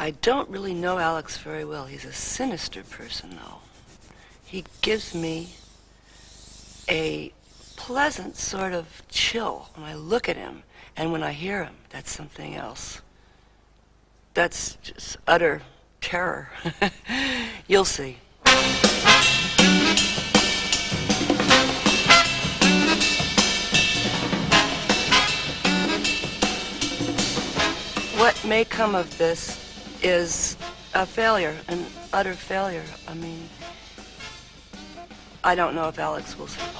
I don't really know Alex very well. He's a sinister person, though. He gives me a pleasant sort of chill when I look at him, and when I hear him, that's something else. That's just utter terror. You'll see. What may come of this is a failure, an utter failure. I mean, I don't know if Alex will survive.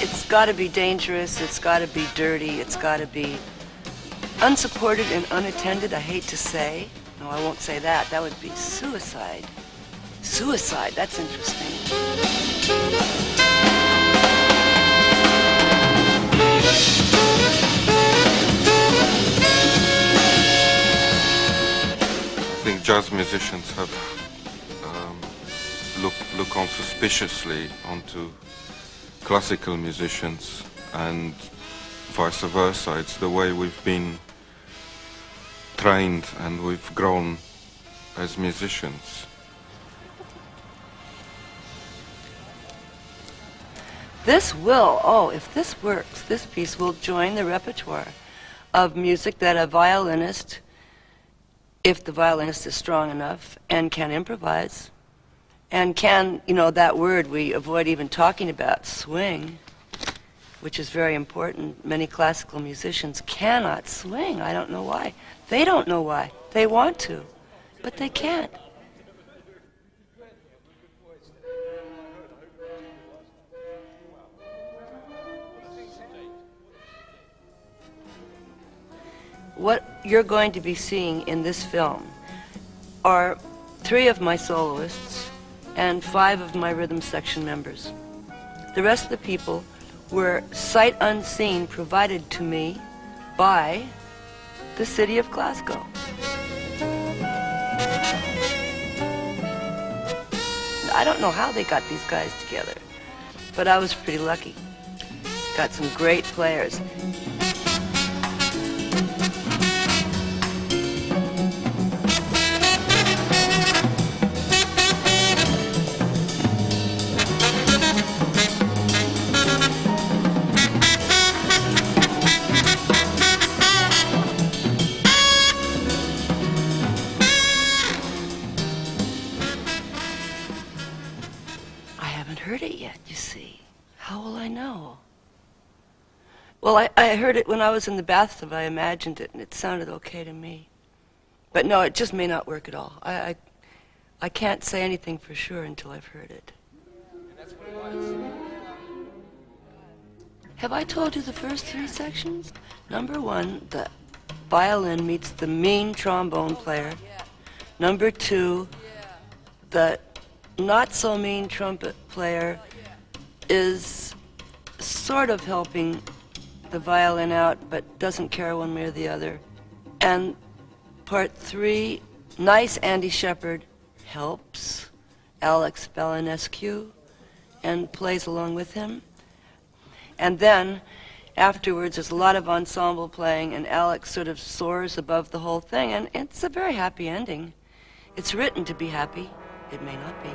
It's got to be dangerous, it's got to be dirty, it's got to be unsupported and unattended, I hate to say. No, I won't say that. That would be suicide. Suicide, that's interesting. I think jazz musicians have look on suspiciously onto classical musicians, and vice versa. It's the way we've been trained and we've grown as musicians. This will, if this works, this piece will join the repertoire of music that a violinist, if the violinist is strong enough and can improvise, and can, that word we avoid even talking about, swing, which is very important. Many classical musicians cannot swing. I don't know why. They don't know why. They want to, but they can't. What you're going to be seeing in this film are 3 of my soloists and 5 of my rhythm section members. The rest of the people were sight unseen provided to me by the city of Glasgow. I don't know how they got these guys together, but I was pretty lucky. Got some great players. Well, I heard it when I was in the bathtub. I imagined it, and it sounded okay to me. But no, it just may not work at all. I can't say anything for sure until I've heard it. And that's what it was. Have I told you the first 3 sections? Number 1, the violin meets the mean trombone player. Number 2, the not-so-mean trumpet player is sort of helping the violin out, but doesn't care one way or the other. And part 3, nice Andy Sheppard helps Alex Balanescu and plays along with him. And then afterwards there's a lot of ensemble playing, and Alex sort of soars above the whole thing, and it's a very happy ending. It's written to be happy. It may not be.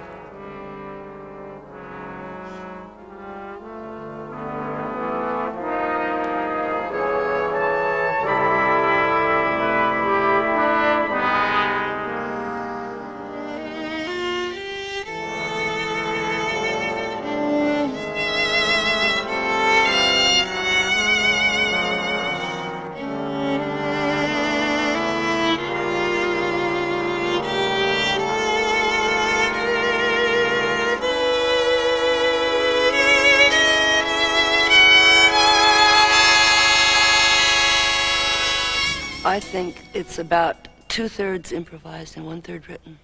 I think it's about 2/3 improvised and 1/3 written.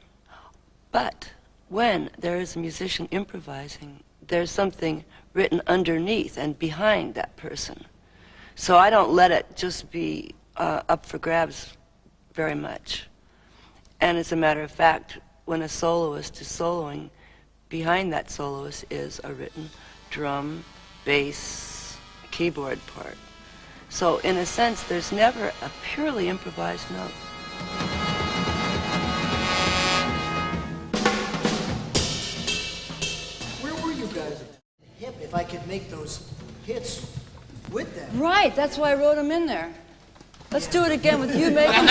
But when there is a musician improvising, there's something written underneath and behind that person. So I don't let it just be up for grabs very much. And as a matter of fact, when a soloist is soloing, behind that soloist is a written drum, bass, keyboard part. So in a sense, there's never a purely improvised note. Where were you guys? Hip, if I could make those hits with them. Right, that's why I wrote them in there. Let's do it again with you making.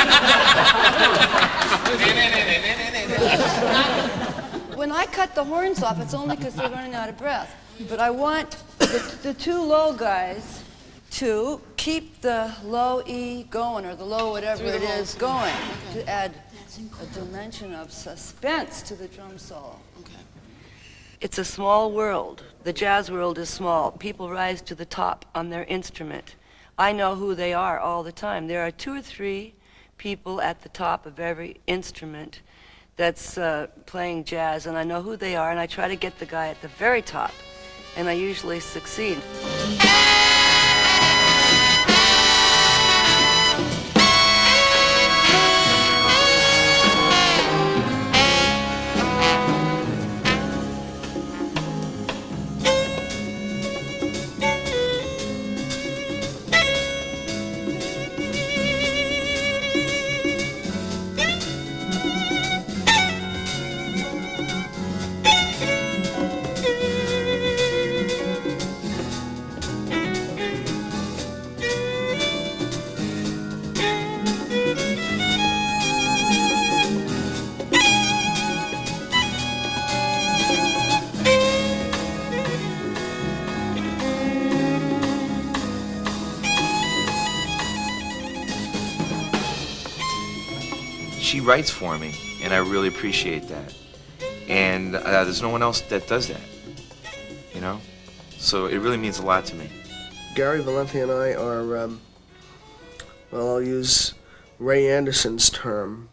When I cut the horns off, it's only because they're running out of breath. But I want the two low guys to keep the low E going, or the low whatever it is going, to add a dimension of suspense to the drum solo. It's a small world. The jazz world is small. People rise to the top on their instrument. I know who they are all the time. There are 2 or 3 people at the top of every instrument that's playing jazz, and I know who they are, and I try to get the guy at the very top, and I usually succeed. She writes for me, and I really appreciate that. And there's no one else that does that, you know? So it really means a lot to me. Gary Valente and I are, well, I'll use Ray Anderson's term.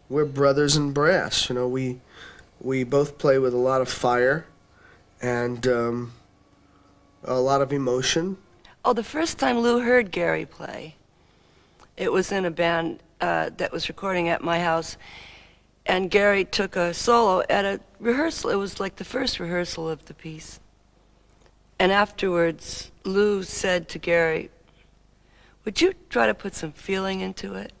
We're brothers in brass. You know, we both play with a lot of fire and a lot of emotion. Oh, the first time Lou heard Gary play, it was in a band that was recording at my house, and Gary took a solo at a rehearsal. It was like the first rehearsal of the piece. And afterwards, Lou said to Gary, "Would you try to put some feeling into it?"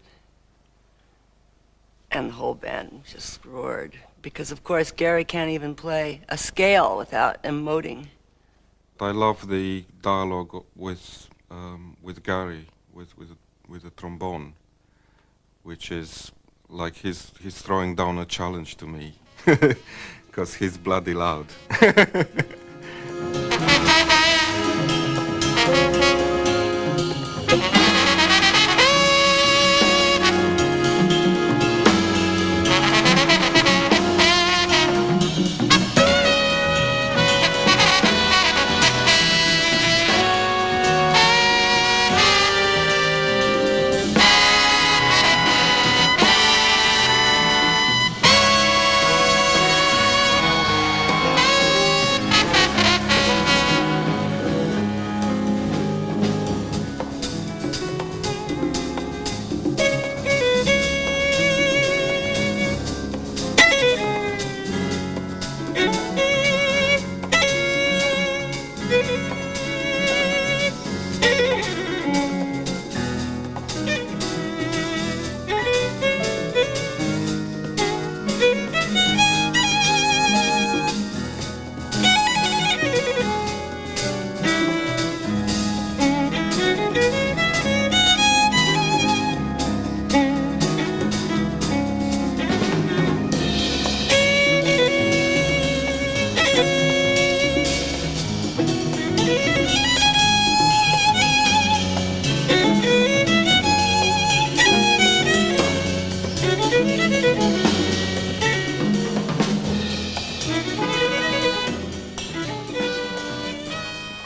And the whole band just roared, because of course Gary can't even play a scale without emoting. I love the dialogue with Gary, with the trombone, which is like he's throwing down a challenge to me, because he's bloody loud.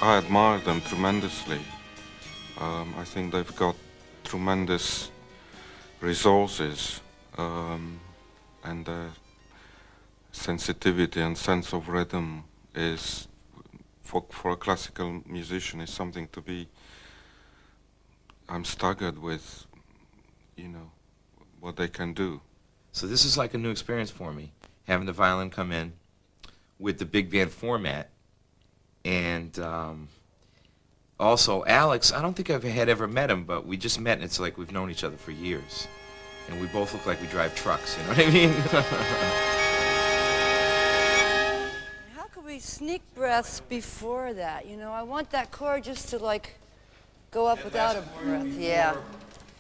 I admire them tremendously. I think they've got tremendous resources, and their sensitivity and sense of rhythm is, for a classical musician, is something to be. I'm staggered with, you know, what they can do. So this is like a new experience for me. having the violin come in with the big band format. And also, Alex, I don't think I had ever met him, but we just met, and it's like we've known each other for years. And we both look like we drive trucks, you know what I mean? How could we sneak breaths before that? You know, I want that chord just to, like, go up without a breath. Yeah.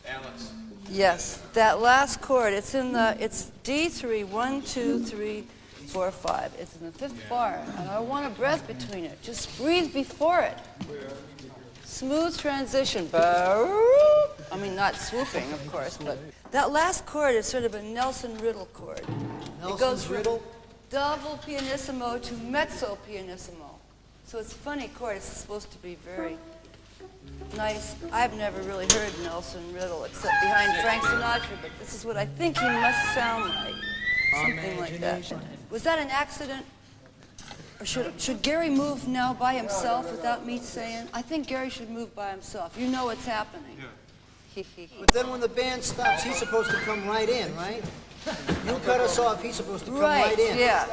Alex. Yes, that last chord, it's D3, 1, 2, 3, 4, 5. It's in the 5th bar, and I want a breath between it. Just breathe before it. Smooth transition. I mean, not swooping, of course, but that last chord is sort of a Nelson Riddle chord. It goes from Riddle? double pianissimo to mezzo pianissimo. So it's a funny chord. It's supposed to be very nice. I've never really heard Nelson Riddle except behind Frank Sinatra, but this is what I think he must sound like. Something like that. Was that an accident? Or should Gary move now by himself without me saying? I think Gary should move by himself. You know what's happening. But then when the band stops, he's supposed to come right in, right? You cut us off, he's supposed to come right in. Yeah.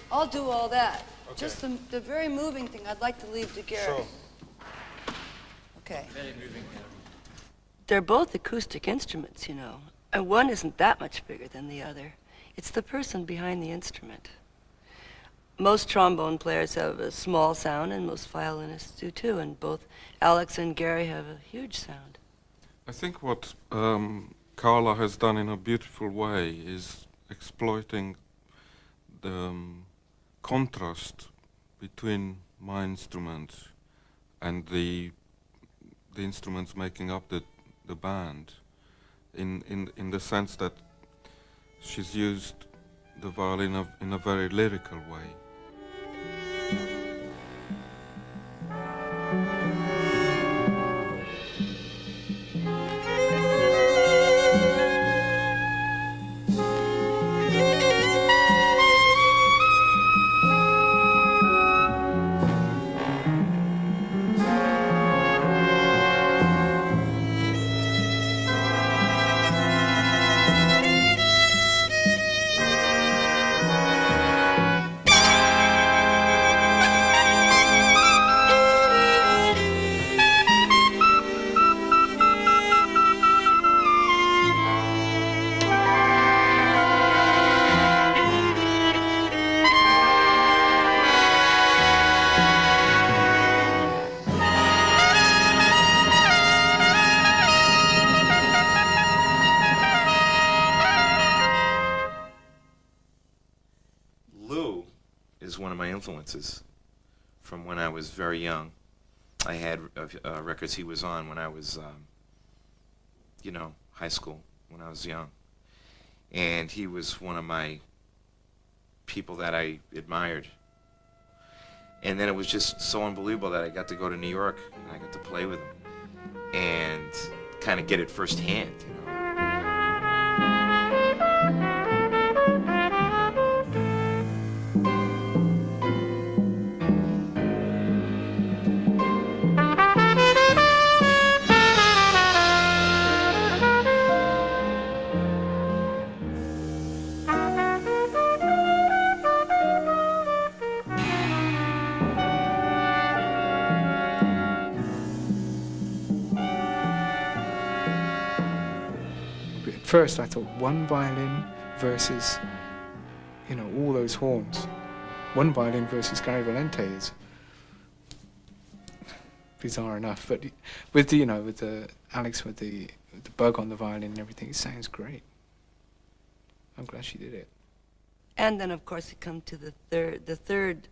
I'll do all that. Okay. Just the very moving thing I'd like to leave to Gary. Sure. Okay. They're both acoustic instruments, you know. And one isn't that much bigger than the other. It's the person behind the instrument. Most trombone players have a small sound, and most violinists do too, and both Alex and Gary have a huge sound. I think what Carla has done in a beautiful way is exploiting the contrast between my instrument and the instruments making up the band, in the sense that she's used the violin in a very lyrical way. Influences from when I was very young. I had records he was on when I was, you know, high school, when I was young. And he was one of my people that I admired. And then it was just so unbelievable that I got to go to New York and I got to play with him and kind of get it firsthand, you know. First I thought one violin versus, you know, all those horns. One violin versus Gary Valente is bizarre enough, but with the, you know, with the Alex with the bug on the violin and everything, it sounds great. I'm glad she did it. And then of course we come to the third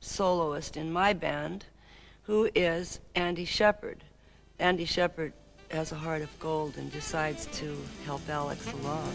soloist in my band, who is Andy Sheppard. Andy Sheppard has a heart of gold and decides to help Alex along.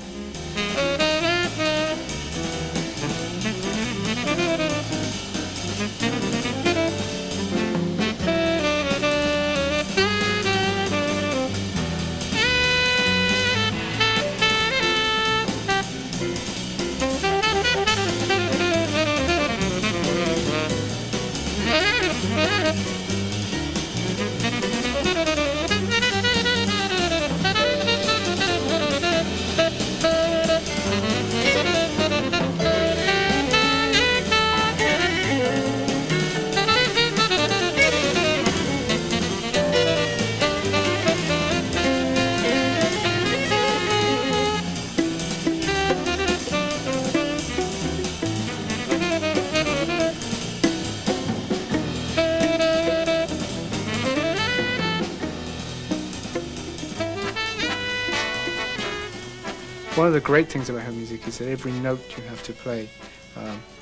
One of the great things about her music is that every note you have to play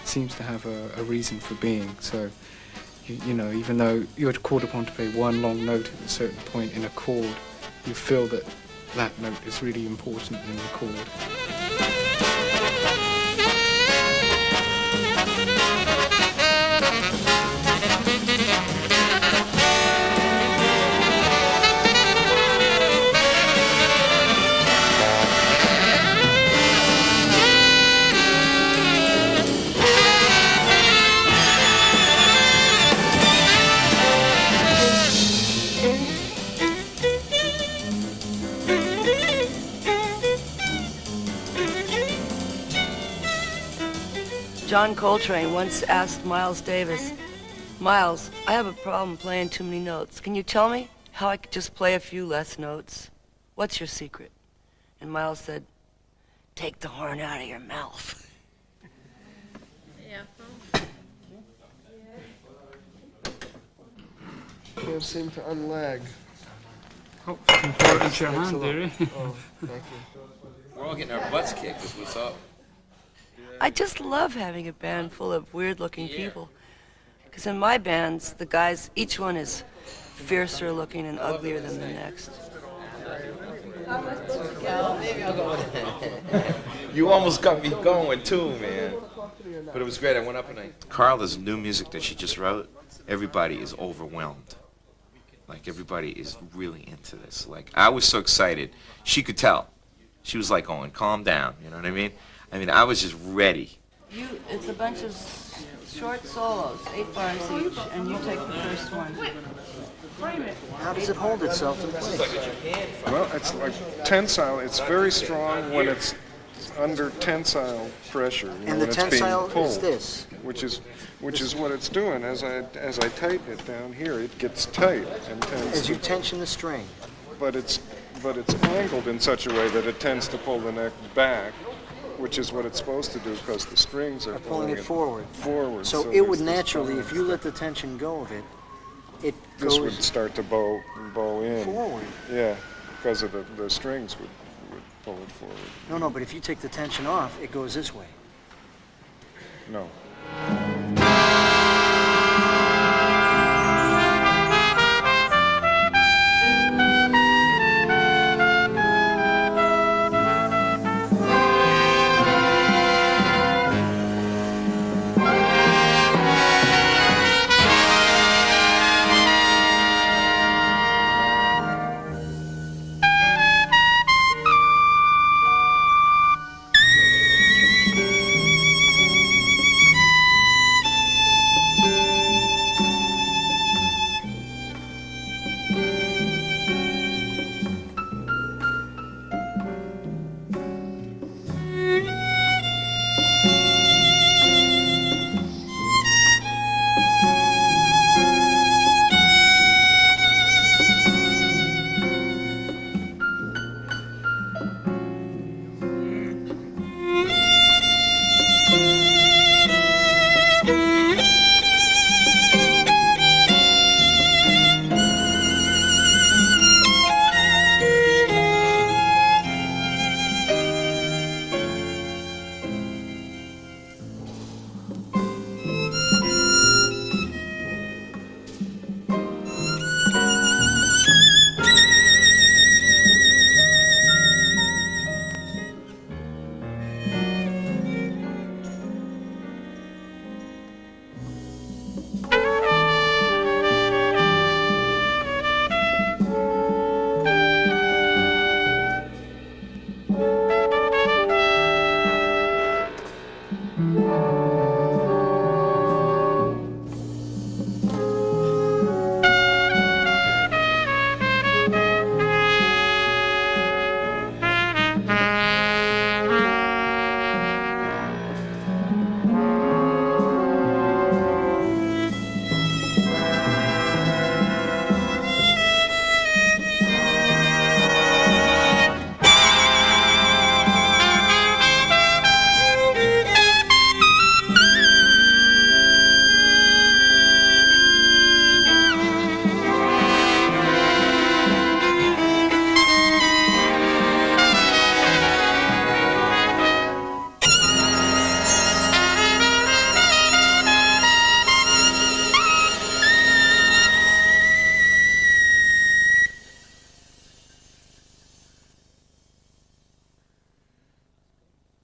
seems to have a reason for being. So, you know, even though you're called upon to play one long note at a certain point in a chord, you feel that that note is really important in the chord. John Coltrane once asked Miles Davis, "Miles, I have a problem playing too many notes. Can you tell me how I could just play a few less notes? What's your secret?" And Miles said, "Take the horn out of your mouth." Can't seem to unlag. Oh, important your hand there, eh? Oh, thank you. We're all getting our butts kicked, is what's up. I just love having a band full of weird-looking people. Because in my bands, the guys, each one is fiercer looking and uglier than the next. You almost got me going too, man. But it was great. I went up and Carla's new music that she just wrote, everybody is overwhelmed. Like, everybody is really into this. Like, I was so excited. She could tell. She was like going, calm down, you know what I mean? I mean, I was just ready. It's a bunch of short solos, 8 bars each, and you take the first one. How does it hold itself in place? Well, it's like tensile. It's very strong when it's under tensile pressure. You know, And the when it's being tensile pulled, is this? which is what it's doing. As I tighten it down here, it gets tight and tends. As you tension the string. But it's angled in such a way that it tends to pull the neck back, which is what it's supposed to do because the strings are Pulling it forward. Forward. So it would naturally, if you let the tension go of it, it This would goes start to bow in. forward. Yeah, because of the strings would pull it forward. No, but if you take the tension off, it goes this way. No.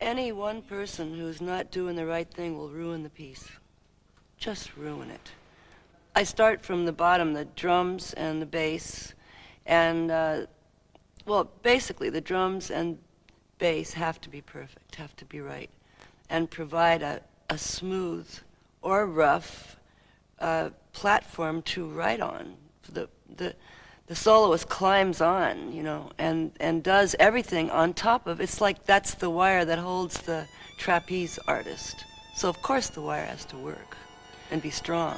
any one person who's not doing the right thing will ruin the piece. Just ruin it. I start from the bottom, the drums and the bass, and, well, basically the drums and bass have to be perfect, have to be right, and provide a smooth or rough platform to write on. The soloist climbs on, you know, and does everything on top of. It's like that's the wire that holds the trapeze artist. So of course the wire has to work and be strong.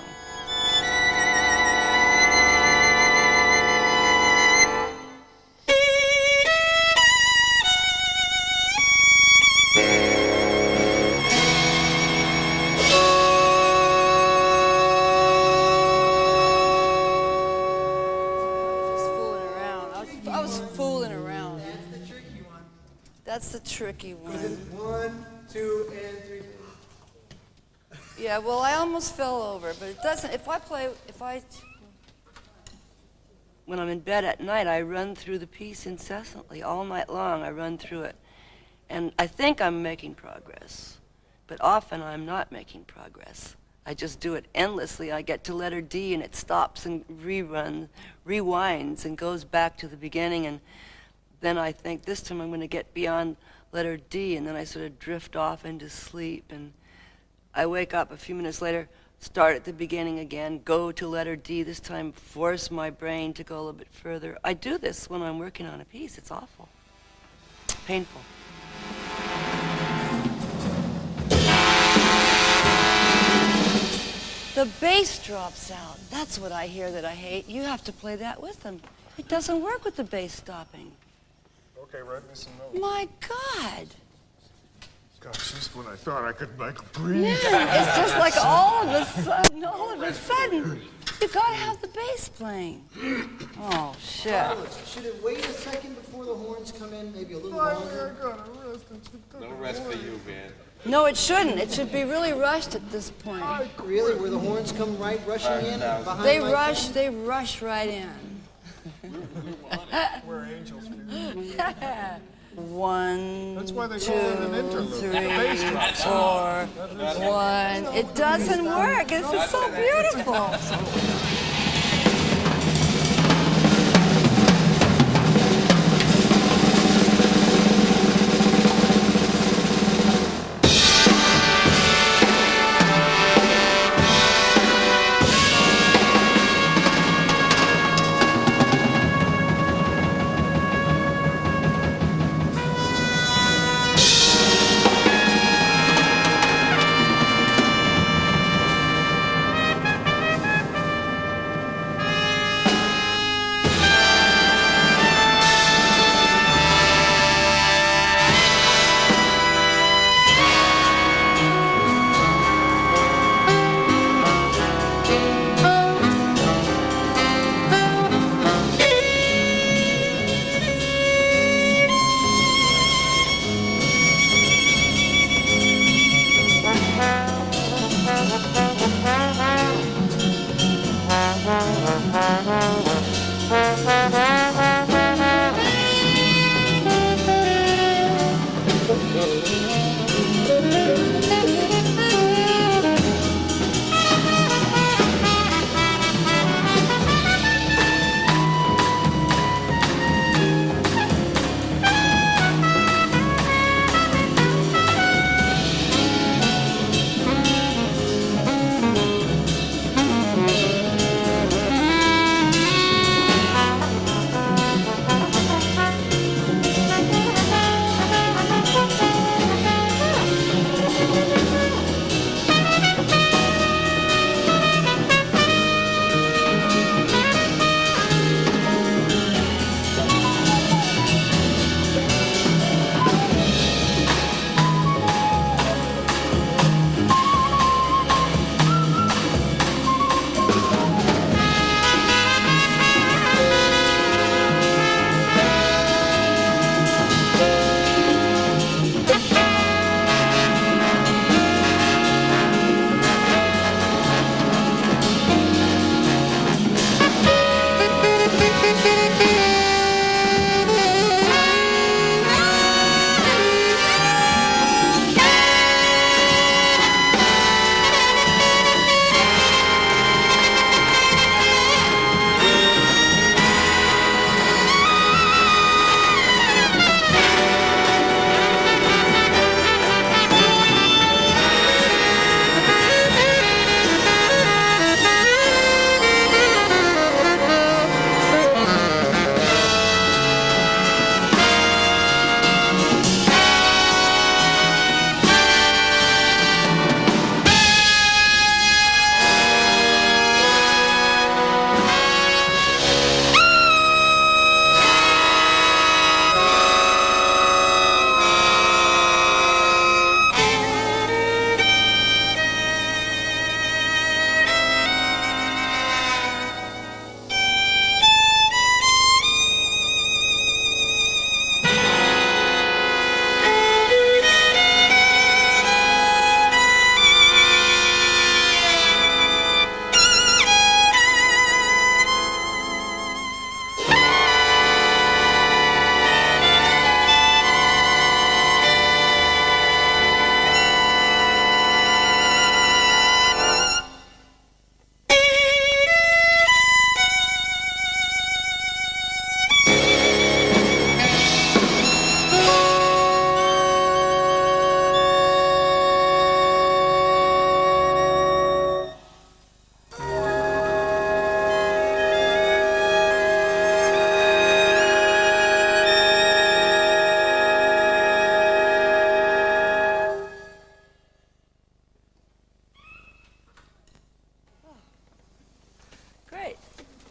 That's the tricky one. 1, 2, and 3. Yeah, well, I almost fell over, but it doesn't. When I'm in bed at night, I run through the piece incessantly. All night long, I run through it. And I think I'm making progress, but often I'm not making progress. I just do it endlessly. I get to letter D, and it stops and rewinds, and goes back to the beginning, and then I think this time I'm going to get beyond letter D, and then I sort of drift off into sleep, and I wake up a few minutes later, start at the beginning again, go to letter D, this time force my brain to go a little bit further. I do this when I'm working on a piece. It's awful. Painful. The bass drops out. That's what I hear that I hate. You have to play that with them. It doesn't work with the bass stopping. Okay, write me some notes. My God. Gosh, just when I thought I could, like, breathe. Yeah, it's just like all of a sudden, you gotta have the bass playing. Oh, shit. Should it wait a second before the horns come in, maybe a little longer? No rest for you, man. No, it shouldn't. It should be really rushed at this point. Really? Where the horns come rushing in? Behind They right rush right in. We're angels. 1, That's why they 2, call it an interlude. 3, The bass drops. 4, 1. It doesn't work. This is so beautiful.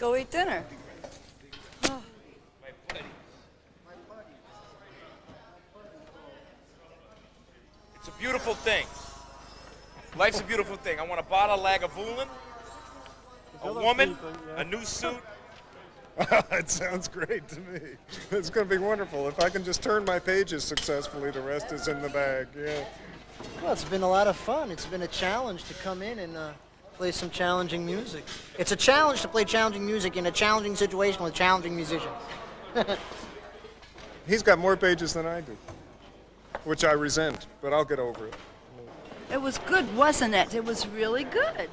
Go eat dinner. Oh. It's a beautiful thing. Life's a beautiful thing. I want a bottle of Lagavulin, a woman, a new suit. It sounds great to me. It's going to be wonderful. If I can just turn my pages successfully, the rest is in the bag. Yeah. Well, it's been a lot of fun. It's been a challenge to come in and play some challenging music. It's a challenge to play challenging music in a challenging situation with challenging musicians. He's got more pages than I do, which I resent, but I'll get over it. It was good, wasn't it? It was really good.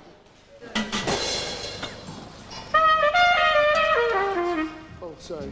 Oh, sorry.